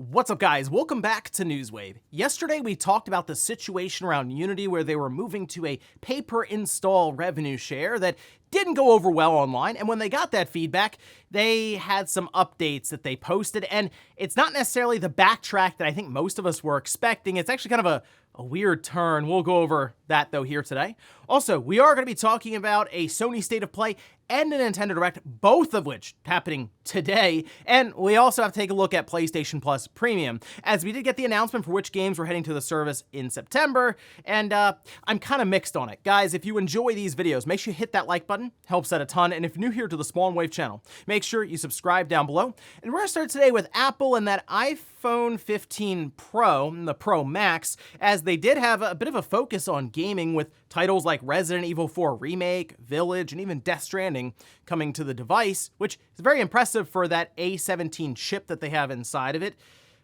What's up, guys? Welcome back to Newswave. Yesterday we talked about the situation around Unity where they were moving to a pay-per-install revenue share that didn't go over well online, and when they got that feedback, they had some updates that they posted, and it's not necessarily the backtrack that I think most of us were expecting. It's actually kind of a weird turn. We'll go over that, though, here today. Also, we are going to be talking about a Sony State of Play and a Nintendo Direct, both of which happening today, and we also have to take a look at PlayStation Plus Premium, as we did get the announcement for which games were heading to the service in September, and I'm kind of mixed on it. Guys, if you enjoy these videos, make sure you hit that like button, helps out a ton, and if you're new here to the Small and Wave channel, make sure you subscribe down below. And we're going to start today with Apple and that iPhone 15 Pro, and the Pro Max, as they did have a bit of a focus on gaming with titles like Resident Evil 4 Remake, Village, and even Death Stranding coming to the device, which is very impressive for that A17 chip that they have inside of it.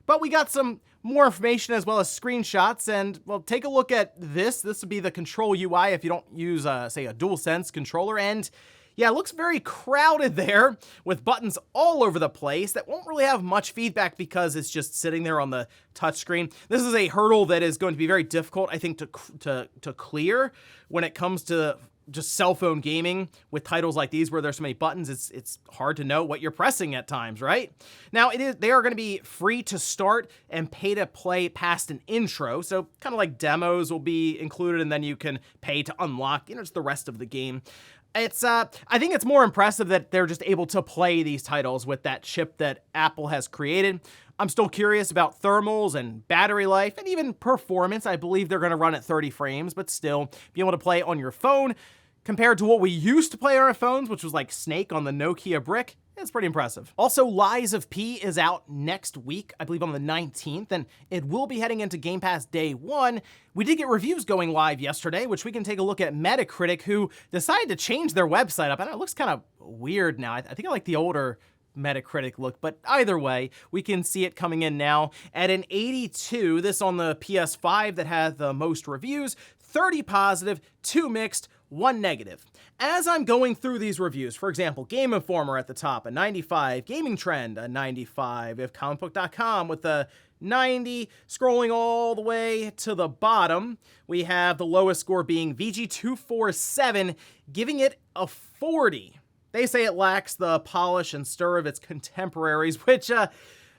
But we got some more information as well as screenshots, and well, take a look at this. This would be the control UI if you don't use, say, a DualSense controller, and yeah, it looks very crowded there with buttons all over the place that won't really have much feedback because it's just sitting there on the touchscreen. This is a hurdle that is going to be very difficult, I think, to clear when it comes to just cell phone gaming with titles like these where there's so many buttons. It's hard to know what you're pressing at times, right? Now, they are going to be free to start and pay to play past an intro, so kind of like demos will be included, and then you can pay to unlock, just the rest of the game. It's, I think it's more impressive that they're just able to play these titles with that chip that Apple has created. I'm still curious about thermals and battery life and even performance. I believe they're going to run at 30 frames, but still being able to play on your phone compared to what we used to play on our phones, which was like Snake on the Nokia brick. It's pretty impressive. Also, Lies of P is out next week, I believe on the 19th, and it will be heading into Game Pass day one. We did get reviews going live yesterday, which we can take a look at Metacritic, who decided to change their website up. I know it looks kind of weird now. I think I like the older Metacritic look, but either way, we can see it coming in now at an 82. This on the PS5 that had the most reviews, 30 positive, 2 mixed, 1 negative. As I'm going through these reviews, for example, Game Informer at the top, a 95, Gaming Trend, a 95, we have comicbook.com with a 90, scrolling all the way to the bottom, we have the lowest score being VG247, giving it a 40. They say it lacks the polish and stir of its contemporaries, which,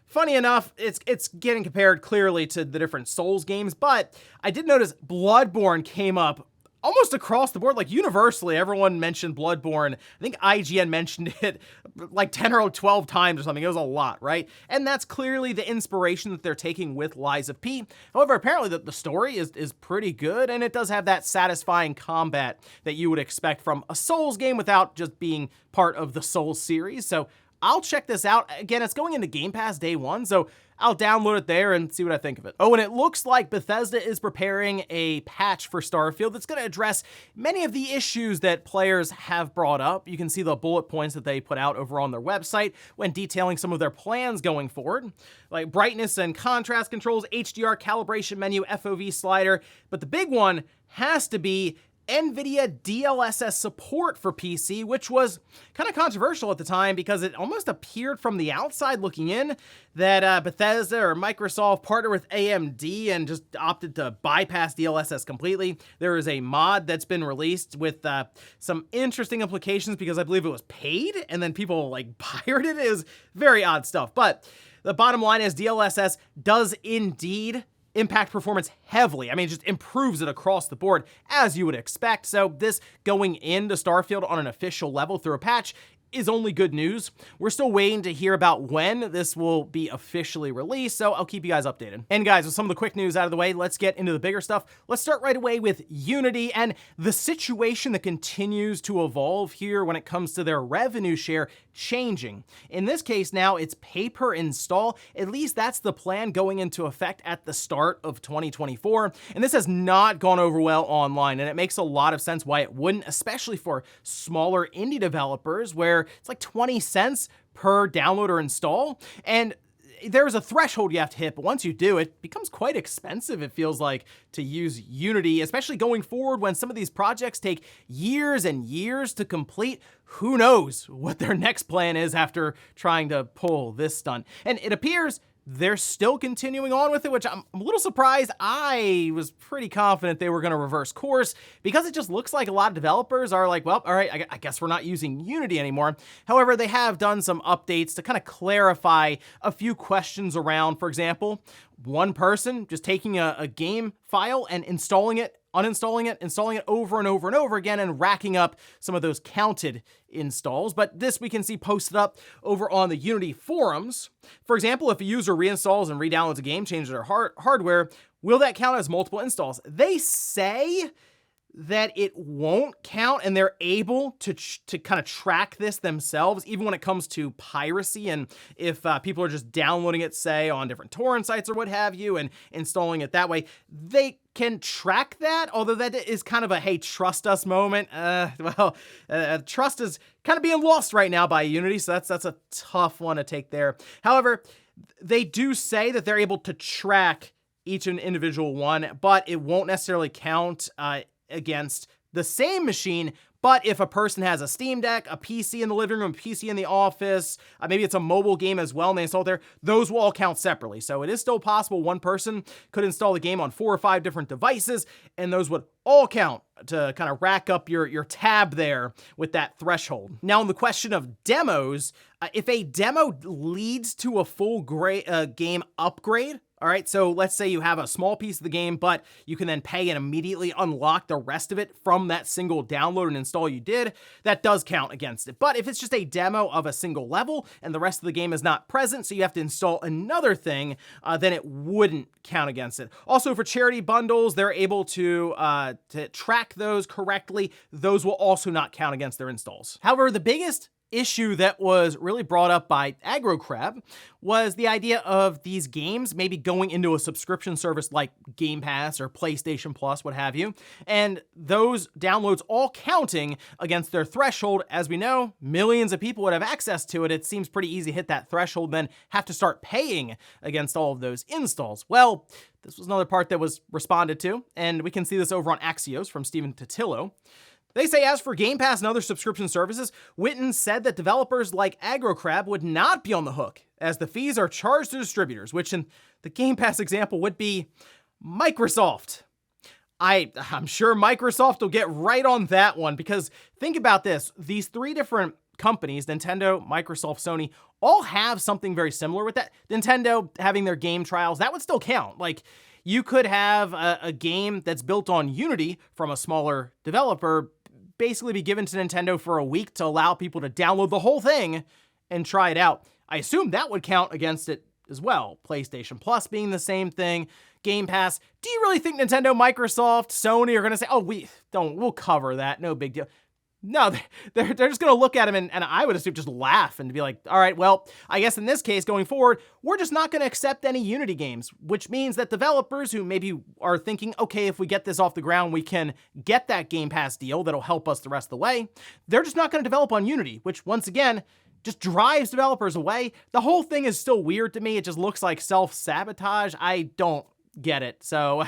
funny enough, it's getting compared clearly to the different Souls games, but I did notice Bloodborne came up almost across the board, like universally, everyone mentioned Bloodborne. I think IGN mentioned it like 10 or 12 times or something. It was a lot, right? And that's clearly the inspiration that they're taking with Lies of P. However, apparently the story is pretty good, and it does have that satisfying combat that you would expect from a Souls game without just being part of the Souls series. So I'll check this out. Again, it's going into Game Pass day one, so I'll download it there and see what I think of it. Oh, and it looks like Bethesda is preparing a patch for Starfield that's going to address many of the issues that players have brought up. You can see the bullet points that they put out over on their website when detailing some of their plans going forward, like brightness and contrast controls, HDR calibration menu, FOV slider, but the big one has to be NVIDIA DLSS support for PC, which was kind of controversial at the time because it almost appeared from the outside looking in that Bethesda or Microsoft partnered with AMD and just opted to bypass DLSS completely. There is a mod that's been released with some interesting implications because I believe it was paid and then people like pirated it. It was very odd stuff. But the bottom line is DLSS does indeed impact performance heavily. I mean, it just improves it across the board, as you would expect. So this going into Starfield on an official level through a patch is only good news. We're still waiting to hear about when this will be officially released, so I'll keep you guys updated. And guys, with some of the quick news out of the way, let's get into the bigger stuff. Let's start right away with Unity and the situation that continues to evolve here when it comes to their revenue share changing. In this case now, it's pay per install. At least that's the plan going into effect at the start of 2024. And this has not gone over well online, and it makes a lot of sense why it wouldn't, especially for smaller indie developers where it's like 20 cents per download or install. And there's a threshold you have to hit, but once you do, it becomes quite expensive, it feels like, to use Unity, especially going forward when some of these projects take years and years to complete. Who knows what their next plan is after trying to pull this stunt. And it appears they're still continuing on with it, which I'm a little surprised. I was pretty confident they were going to reverse course because it just looks like a lot of developers are like, well, all right, I guess we're not using Unity anymore. However, they have done some updates to kind of clarify a few questions around, for example, one person just taking a game file and installing it, uninstalling it, installing it over and over and over again, and racking up some of those counted installs. But this we can see posted up over on the Unity forums. For example, if a user reinstalls and re-downloads a game, changes their hardware, will that count as multiple installs? They say that it won't count, and they're able to kind of track this themselves, even when it comes to piracy. And if people are just downloading it, say, on different torrent sites or what have you, and installing it that way, they can track that, although that is kind of a, hey, trust us moment. Trust is kind of being lost right now by Unity, so that's a tough one to take there. However, they do say that they're able to track each and individual one, but it won't necessarily count against the same machine. But if a person has a Steam Deck, a PC in the living room, a PC in the office, maybe it's a mobile game as well, and they install there, those will all count separately. So it is still possible one person could install the game on 4 or 5 different devices, and those would all count to kind of rack up your tab there with that threshold. Now, on the question of demos, if a demo leads to a full game upgrade, all right, so let's say you have a small piece of the game, but you can then pay and immediately unlock the rest of it from that single download and install you did, that does count against it. But if it's just a demo of a single level and the rest of the game is not present, so you have to install another thing, then it wouldn't count against it. Also, for charity bundles, they're able to track those correctly. Those will also not count against their installs. However, the biggest issue that was really brought up by AgroCrab was the idea of these games maybe going into a subscription service like Game Pass or PlayStation Plus, what have you, and those downloads all counting against their threshold. As we know, millions of people would have access to it. It seems pretty easy to hit that threshold, then have to start paying against all of those installs. Well, this was another part that was responded to, and we can see this over on Axios from Stephen Totillo. They say, as for Game Pass and other subscription services, Witten said that developers like AgroCrab would not be on the hook, as the fees are charged to distributors, which in the Game Pass example would be Microsoft. I'm sure Microsoft will get right on that one, because think about this. These 3 different companies, Nintendo, Microsoft, Sony, all have something very similar with that. Nintendo having their game trials, that would still count. Like, you could have a game that's built on Unity from a smaller developer basically be given to Nintendo for a week to allow people to download the whole thing and try it out. I assume that would count against it as well. PlayStation Plus being the same thing, Game Pass. Do you really think Nintendo, Microsoft, Sony are going to say, oh, we'll cover that, no big deal? No, they're just going to look at him and I would assume just laugh and be like, all right, well, I guess in this case going forward, we're just not going to accept any Unity games, which means that developers who maybe are thinking, okay, if we get this off the ground, we can get that Game Pass deal that'll help us the rest of the way. They're just not going to develop on Unity, which once again, just drives developers away. The whole thing is still weird to me. It just looks like self-sabotage. I don't get it. So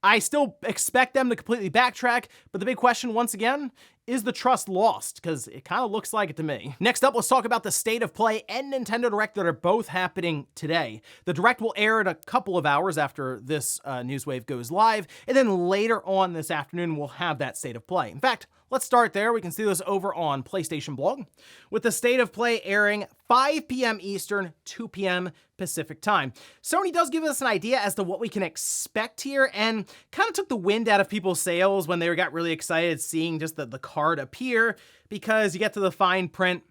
I still expect them to completely backtrack, but the big question, once again, is the trust lost? Because it kind of looks like it to me. Next up, let's talk about the State of Play and Nintendo Direct that are both happening today. The Direct will air in a couple of hours after this Newswave goes live, and then later on this afternoon, we'll have that State of Play. In fact, let's start there. We can see this over on PlayStation Blog, with the State of Play airing 5 p.m. Eastern, 2 p.m. Pacific time. Sony does give us an idea as to what we can expect here, and kind of took the wind out of people's sails when they got really excited seeing just the card appear, because you get to the fine print,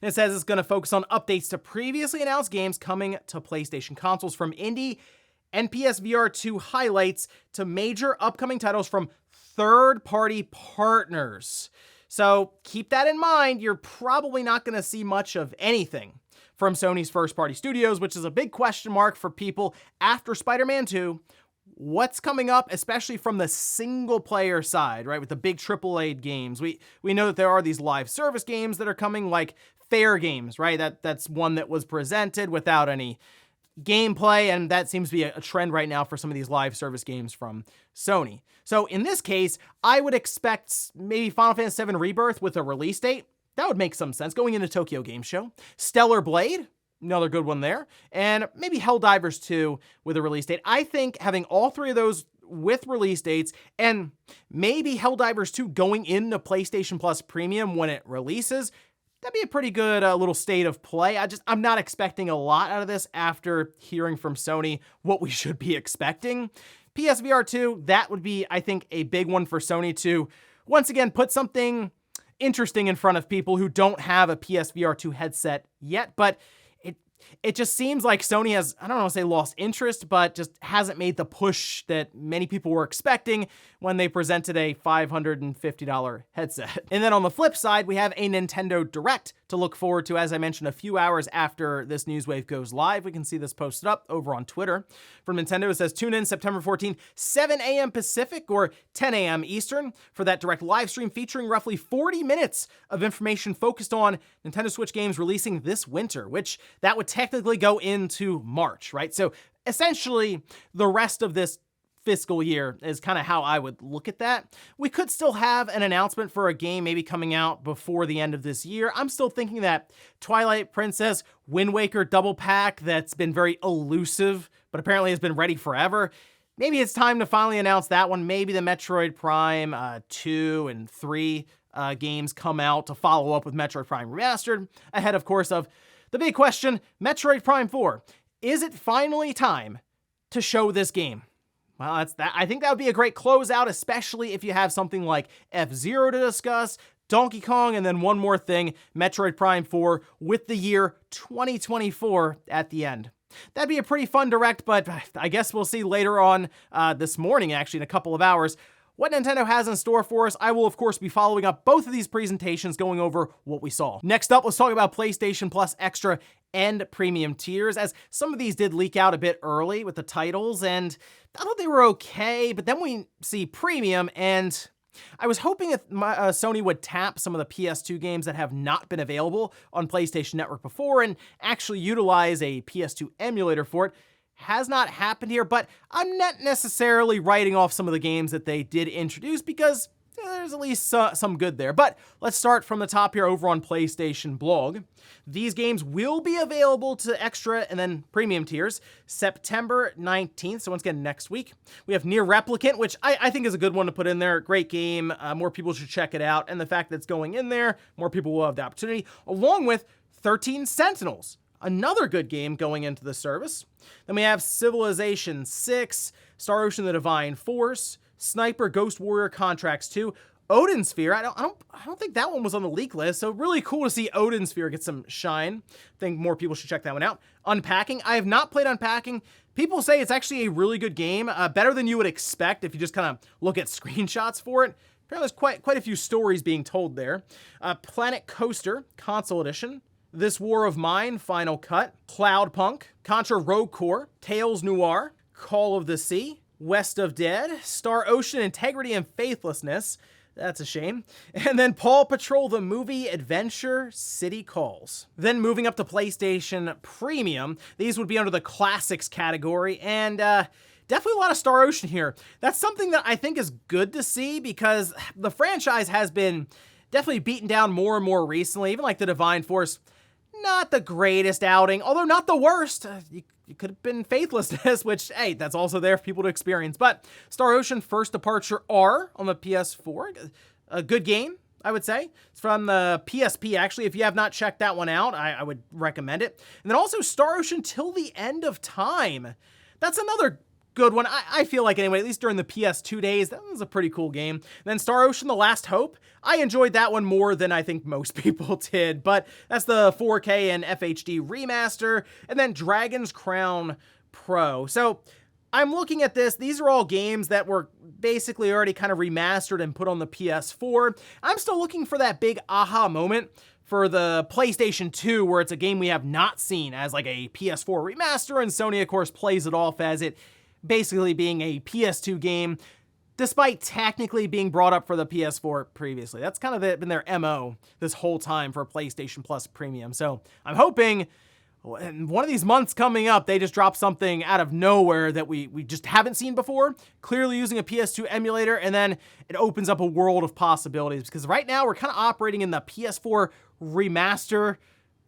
and it says it's going to focus on updates to previously announced games coming to PlayStation consoles, from indie and PSVR 2 highlights to major upcoming titles from third-party partners. So keep that in mind. You're probably not going to see much of anything from Sony's first-party studios, which is a big question mark for people after Spider-Man 2. What's coming up, especially from the single-player side, right, with the big AAA games? We know that there are these live service games that are coming, like Fair Games, right? That's one that was presented without any gameplay, and that seems to be a trend right now for some of these live service games from Sony. So in this case, I would expect maybe Final Fantasy VII Rebirth with a release date. That would make some sense, going into Tokyo Game Show. Stellar Blade, another good one there. And maybe Helldivers 2 with a release date. I think having all three of those with release dates, and maybe Helldivers 2 going into PlayStation Plus Premium when it releases, that'd be a pretty good little state of play. I'm not expecting a lot out of this after hearing from Sony what we should be expecting. PSVR 2, that would be, I think, a big one for Sony to, once again, put something interesting in front of people who don't have a PSVR 2 headset yet, but it just seems like Sony has, I don't want to say lost interest, but just hasn't made the push that many people were expecting when they presented a $550 headset. And then on the flip side, we have a Nintendo Direct to look forward to, as I mentioned, a few hours after this news wave goes live. We can see this posted up over on Twitter. From Nintendo, it says, tune in September 14th, 7 a.m. Pacific or 10 a.m. Eastern for that Direct live stream featuring roughly 40 minutes of information focused on Nintendo Switch games releasing this winter, which that would technically go into March, right? So essentially, the rest of this fiscal year is kind of how I would look at that. We could still have an announcement for a game maybe coming out before the end of this year. I'm still thinking that Twilight Princess Wind Waker double pack that's been very elusive, but apparently has been ready forever. Maybe it's time to finally announce that one. Maybe the Metroid Prime 2 and 3 games come out to follow up with Metroid Prime Remastered, ahead, of course, of the big question, Metroid Prime 4. Is it finally time to show this game? Well, that's that. I think that would be a great closeout, especially if you have something like F-Zero to discuss, Donkey Kong, and then one more thing, Metroid Prime 4 with the year 2024 at the end. That'd be a pretty fun Direct, but I guess we'll see later on this morning, actually, in a couple of hours, what Nintendo has in store for us. I will, of course, be following up both of these presentations, going over what we saw. Next up, let's talk about PlayStation Plus Extra and Premium tiers, as some of these did leak out a bit early with the titles, and I thought they were okay, but then we see Premium, and I was hoping if Sony would tap some of the PS2 games that have not been available on PlayStation Network before and actually utilize a PS2 emulator for it. Has not happened here, but I'm not necessarily writing off some of the games that they did introduce because there's at least some good there. But let's start from the top here over on PlayStation Blog. These games will be available to Extra and then Premium tiers September 19th, so once again, next week. We have Nier Replicant, which I think is a good one to put in there. Great game. More people should check it out. And the fact that it's going in there, more people will have the opportunity, along with 13 Sentinels. Another good game going into the service. Then we have Civilization 6, Star Ocean: The Divine Force, Sniper Ghost Warrior Contracts 2, Odin Sphere. I don't think that one was on the leak list, so really cool to see Odin Sphere get some shine. I think more people should check that one out. Unpacking. I have not played Unpacking. People say it's actually a really good game, better than you would expect if you just kind of look at screenshots for it. Apparently there's quite a few stories being told there. Planet Coaster, Console Edition. This War of Mine, Final Cut, Cloudpunk, Contra Rogue Core, Tales Noir, Call of the Sea, West of Dead, Star Ocean: Integrity and Faithlessness. That's a shame. And then Paw Patrol the Movie Adventure City Calls. Then moving up to PlayStation Premium, these would be under the Classics category, and definitely a lot of Star Ocean here. That's something that I think is good to see because the franchise has been definitely beaten down more and more recently, even like the Divine Force. Not the greatest outing, although not the worst. You could have been Faithlessness, which, hey, that's also there for people to experience. But Star Ocean First Departure R on the PS4, a good game, I would say. It's from the PSP, actually. If you have not checked that one out, I would recommend it. And then also Star Ocean Till the End of Time. That's another good one. I feel like, anyway, at least during the PS2 days, that was a pretty cool game. And then Star Ocean: The Last Hope. I enjoyed that one more than I think most people did, but that's the 4K and FHD remaster. And then Dragon's Crown Pro. So I'm looking at this. These are all games that were basically already kind of remastered and put on the PS4. I'm still looking for that big aha moment for the PlayStation 2, where it's a game we have not seen as like a PS4 remaster, and Sony, of course, plays it off as it basically being a PS2 game, despite technically being brought up for the PS4 previously. That's kind of been their MO this whole time for PlayStation Plus Premium. So I'm hoping in one of these months coming up, they just drop something out of nowhere that we just haven't seen before, clearly using a PS2 emulator, and then it opens up a world of possibilities. Because right now we're kind of operating in the PS4 remaster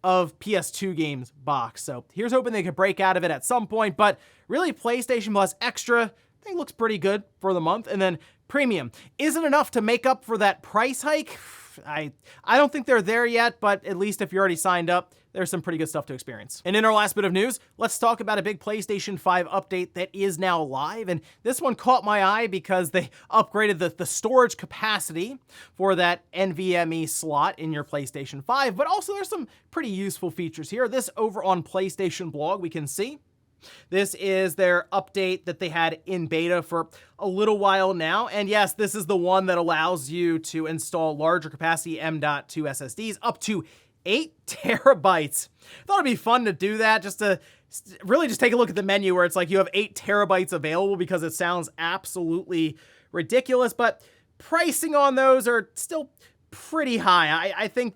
of PS2 games box. So here's hoping they could break out of it at some point, but really PlayStation Plus Extra, I think looks pretty good for the month. And then Premium isn't enough to make up for that price hike. I don't think they're there yet, but at least if you're already signed up, there's some pretty good stuff to experience. And in our last bit of news, let's talk about a big PlayStation 5 update that is now live. And this one caught my eye because they upgraded the storage capacity for that NVMe slot in your PlayStation 5, but also there's some pretty useful features here. This over on PlayStation blog, we can see. This is their update that they had in beta for a little while now. And yes, this is the one that allows you to install larger capacity M.2 SSDs up to 8 terabytes. I thought it'd be fun to do that, just to really just take a look at the menu where it's like you have 8 terabytes available, because it sounds absolutely ridiculous, but pricing on those are still pretty high. I think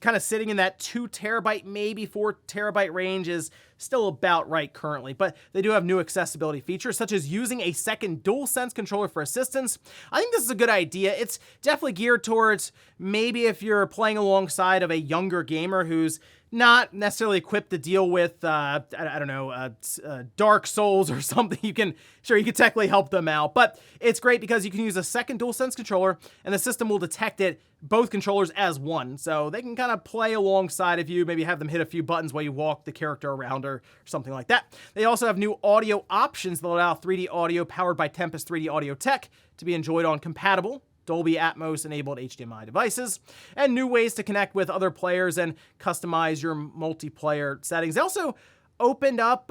kind of sitting in that 2 terabyte, maybe 4 terabyte range is still about right currently, but they do have new accessibility features such as using a second DualSense controller for assistance. I think this is a good idea. It's definitely geared towards maybe if you're playing alongside of a younger gamer who's not necessarily equipped to deal with, Dark Souls or something. You can technically help them out, but it's great because you can use a second DualSense controller and the system will detect both controllers as one. So they can kind of play alongside of you, maybe have them hit a few buttons while you walk the character around or something like that. They also have new audio options that allow 3D audio powered by Tempest 3D audio tech to be enjoyed on compatible Dolby Atmos enabled HDMI devices, and new ways to connect with other players and customize your multiplayer settings. They also opened up,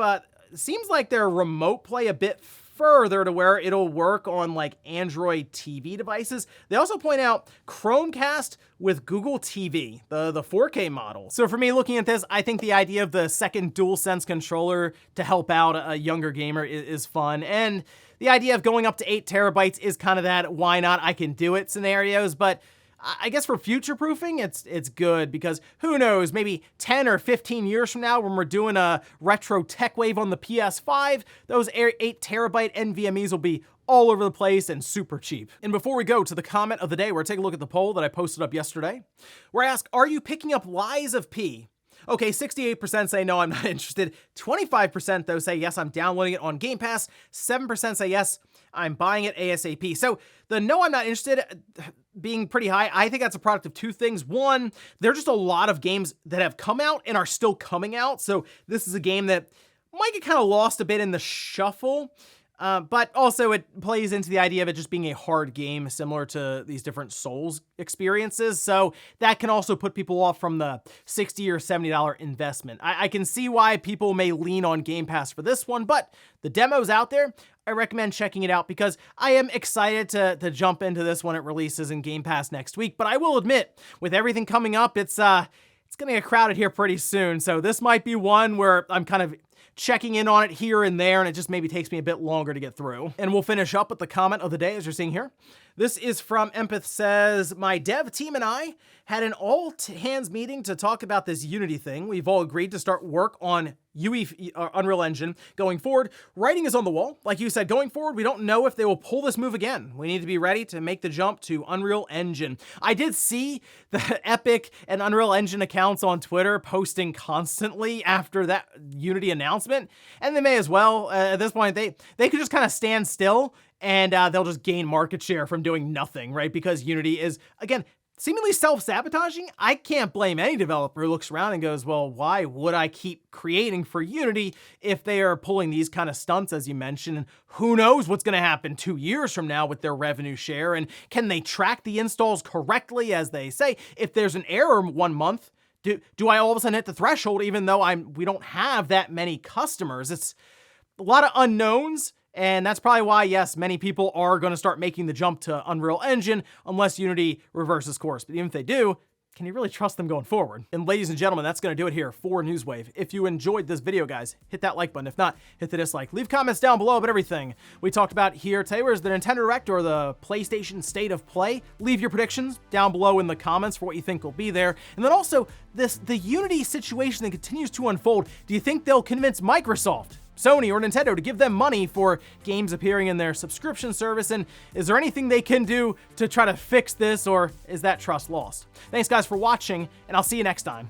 seems like their remote play a bit further to where it'll work on like Android TV devices. They also point out Chromecast with Google TV, the 4K model. So for me, looking at this, I think the idea of the second DualSense controller to help out a younger gamer is fun. And the idea of going up to 8 terabytes is kind of that why not, I can do it scenarios, but I guess for future-proofing, it's good, because who knows, maybe 10 or 15 years from now when we're doing a retro tech wave on the PS5, those 8 terabyte NVMEs will be all over the place and super cheap. And before we go to the comment of the day, we're taking a look at the poll that I posted up yesterday, where I asked, are you picking up Lies of P? Okay, 68% say no, I'm not interested. 25% though say yes, I'm downloading it on Game Pass. 7% say yes, I'm buying it ASAP. So the no, I'm not interested being pretty high, I think that's a product of two things. One, there are just a lot of games that have come out and are still coming out. So this is a game that might get kind of lost a bit in the shuffle. But also it plays into the idea of it just being a hard game similar to these different Souls experiences. So that can also put people off from the $60 or $70 investment. I can see why people may lean on Game Pass for this one, but the demo's out there. I recommend checking it out because I am excited to jump into this when it releases in Game Pass next week. But I will admit, with everything coming up, it's gonna get crowded here pretty soon. So this might be one where I'm kind of checking in on it here and there, and it just maybe takes me a bit longer to get through. And we'll finish up with the comment of the day, as you're seeing here. This is from Empath says, my dev team and I had an all-hands meeting to talk about this Unity thing. We've all agreed to start work on Unreal Engine going forward. Writing is on the wall. Like you said, going forward, we don't know if they will pull this move again. We need to be ready to make the jump to Unreal Engine. I did see the Epic and Unreal Engine accounts on Twitter posting constantly after that Unity announcement, and they may as well. At this point, they could just kind of stand still and they'll just gain market share from doing nothing, right? Because Unity is, again, seemingly self-sabotaging. I can't blame any developer who looks around and goes, well, why would I keep creating for Unity if they are pulling these kind of stunts, as you mentioned? And who knows what's going to happen 2 years from now with their revenue share? And can they track the installs correctly, as they say? If there's an error 1 month, do I all of a sudden hit the threshold even though we don't have that many customers? It's a lot of unknowns. And that's probably why, yes, many people are going to start making the jump to Unreal Engine unless Unity reverses course. But even if they do, can you really trust them going forward? And ladies and gentlemen, that's going to do it here for Newswave. If you enjoyed this video, guys, hit that like button. If not, hit the dislike. Leave comments down below about everything we talked about here today. Where's the Nintendo Direct or the PlayStation State of Play? Leave your predictions down below in the comments for what you think will be there. And then also, the Unity situation that continues to unfold. Do you think they'll convince Microsoft, Sony, or Nintendo to give them money for games appearing in their subscription service? And is there anything they can do to try to fix this, or is that trust lost? Thanks guys for watching, and I'll see you next time.